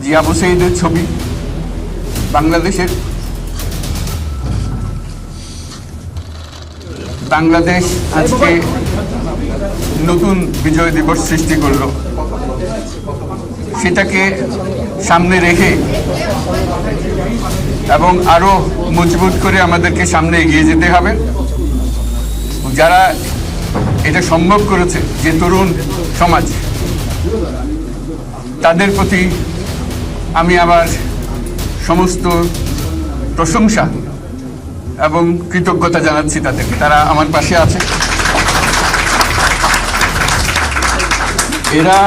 জিয়া আবু সাঈদের ছবি বাংলাদেশ আজকে নতুন বিজয় দিবস সৃষ্টি করলো, সেটাকে সামনে রেখে এবং আরো মজবুত করে আমাদেরকে সামনে এগিয়ে যেতে হবে। যারা এটা সম্ভব করেছে, যে তরুণ সমাজ, তাদের প্রতি আমি আবার সমস্ত প্রশংসা এবং কৃতজ্ঞতা জানাচ্ছি তাদেরকে। তারা আমার পাশে আছে। এরা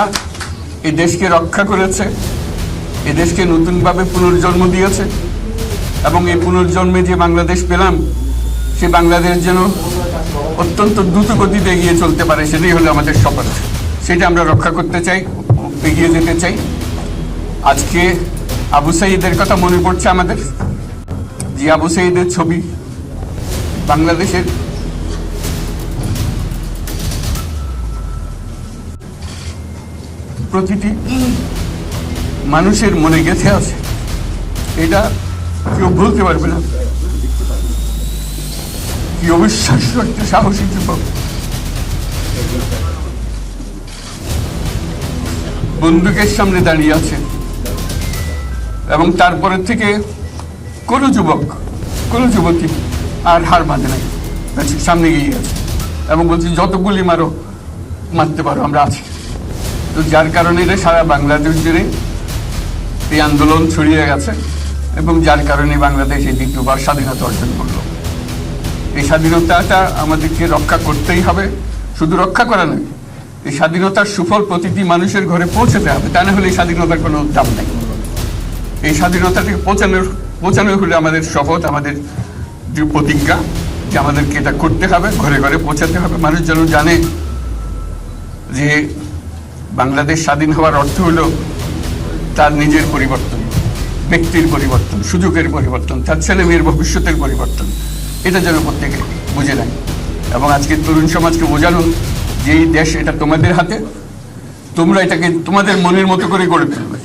এই দেশকে রক্ষা করেছে, এ দেশকে নতুনভাবে পুনর্জন্ম দিয়েছে এবং এই পুনর্জন্মে যে বাংলাদেশ পেলাম, সে বাংলাদেশ যেন অত্যন্ত দ্রুত গতিতে এগিয়ে চলতে পারে, সেটাই হলো আমাদের শপথ। সেটা আমরা রক্ষা করতে চাই, এগিয়ে যেতে চাই। আজকে আবু সাঈদের কথা মনে পড়ছে আমাদের, যে আবু সাঈদের ছবি বাংলাদেশের প্রতিটি মানুষের মনে গেঁথে আছে, এটা কেউ ভুলতে পারবে না। কি অবিশ্বাস্য একটা সাহসী যুবক, বন্দুকের সামনে দাঁড়িয়ে আছে এবং তারপরের থেকে কোনো যুবক, কোনো যুবতী আর হার বাঁধে নাই, সামনে গিয়ে গেছে এবং বলছি যত গুলি মারো, মারতে পারো, আমরা আছি। তো যার কারণে এটা সারা বাংলাদেশ জুড়ে এই আন্দোলন ছড়িয়ে গেছে এবং যার কারণে বাংলাদেশ এই দ্বিতীয়বার স্বাধীনতা অর্জন করলো। এই স্বাধীনতাটা আমাদেরকে রক্ষা করতেই হবে। শুধু রক্ষা করা নয়, এই স্বাধীনতার সুফল প্রতিটি মানুষের ঘরে পৌঁছাতে হবে, তা না হলে এই স্বাধীনতার কোনো দাম নেই। এই স্বাধীনতাটাকে পৌঁছানো হলে আমাদের শপথ, আমাদের যে প্রতিজ্ঞা, যে আমাদেরকে এটা করতে হবে, ঘরে ঘরে পৌঁছাতে হবে। মানুষ যেন জানে যে বাংলাদেশ স্বাধীন হওয়ার অর্থ হলো তার নিজের পরিবর্তন, ব্যক্তির পরিবর্তন, সুযোগের পরিবর্তন, তার ছেলে মেয়ের ভবিষ্যতের পরিবর্তন। এটা যেন প্রত্যেকে বুঝে নেয় এবং আজকের তরুণ সমাজকে বোঝানো যে এই দেশ এটা তোমাদের হাতে, তোমরা এটাকে তোমাদের মনের মতো করে গড়ে তুলবে।